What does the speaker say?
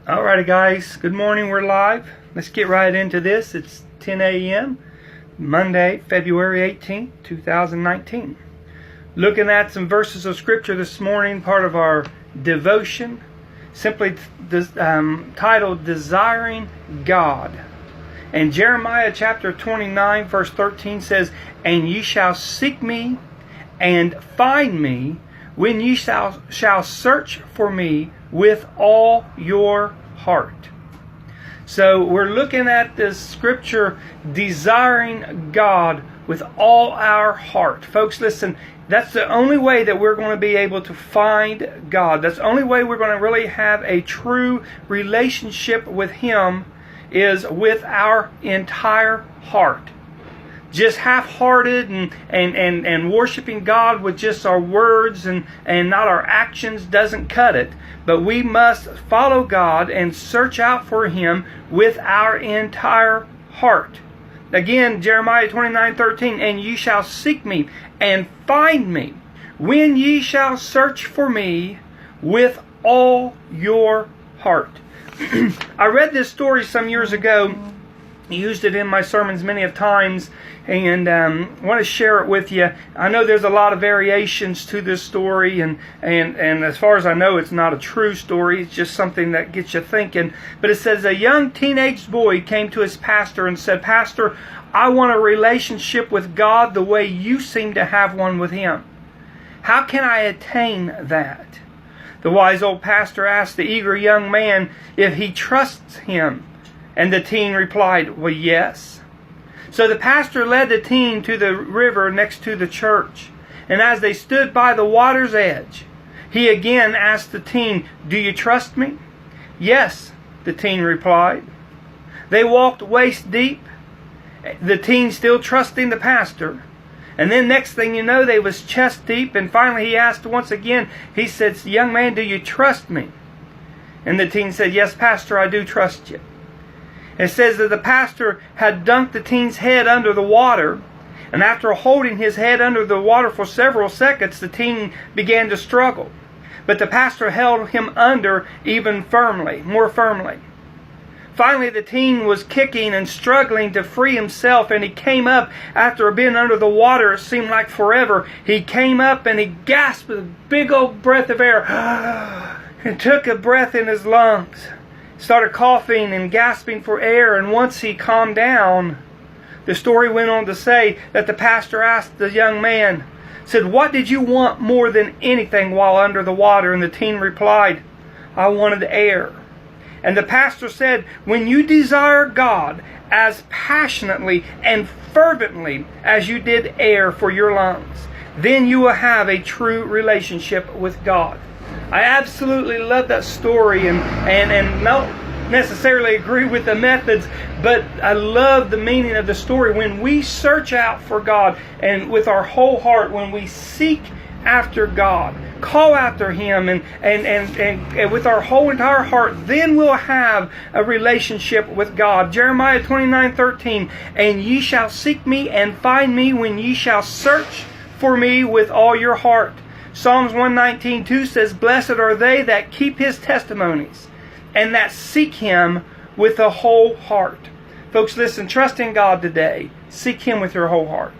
Alrighty guys, good morning, we're live. Let's get right into this. It's 10 a.m. Monday, February 18th, 2019. Looking at some verses of scripture this morning, part of our devotion, simply titled Desiring God. And Jeremiah chapter 29 verse 13 says, "And ye shall seek me and find me when ye shall search for me with all your heart." So we're looking at this scripture, desiring God with all our heart. Folks, listen, that's the only way that we're going to be able to find God. That's the only way we're going to really have a true relationship with Him, is with our entire heart. Just half-hearted and worshiping God with just our words and not our actions doesn't cut it. But we must follow God and search out for Him with our entire heart. Again, Jeremiah 29:13, "And ye shall seek me and find me when ye shall search for me with all your heart." I read this story some years ago. Used it in my sermons many of times, and want to share it with you. I know there's a lot of variations to this story, and as far as I know, it's not a true story. It's just something that gets you thinking. But it says a young teenage boy came to his pastor and said, "Pastor, I want a relationship with God the way you seem to have one with Him. How can I attain that?" The wise old pastor asked the eager young man if he trusts Him. And the teen replied, "Well, yes." So the pastor led the teen to the river next to the church. And as they stood by the water's edge, he again asked the teen, "Do you trust me?" "Yes," the teen replied. They walked waist deep, the teen still trusting the pastor. And then next thing you know, they was chest deep. And finally he asked once again, he said, "Young man, do you trust me?" And the teen said, "Yes, pastor, I do trust you." It says that the pastor had dunked the teen's head under the water, and after holding his head under the water for several seconds, the teen began to struggle. But the pastor held him under even more firmly. Finally, the teen was kicking and struggling to free himself, and he came up after being under the water. It seemed like forever. He came up and he gasped with a big old breath of air and took a breath in his lungs. Started coughing and gasping for air, and once he calmed down, the story went on to say that the pastor asked the young man, said, "What did you want more than anything while under the water?" And the teen replied, "I wanted air." And the pastor said, "When you desire God as passionately and fervently as you did air for your lungs, then you will have a true relationship with God." I absolutely love that story and don't necessarily agree with the methods, but I love the meaning of the story. When we search out for God and with our whole heart, when we seek after God, call after Him and with our whole entire heart, then we'll have a relationship with God. Jeremiah 29:13, "And ye shall seek me and find me when ye shall search for me with all your heart." Psalms 119:2 says, "Blessed are they that keep His testimonies and that seek Him with a whole heart." Folks, listen, trust in God today. Seek Him with your whole heart.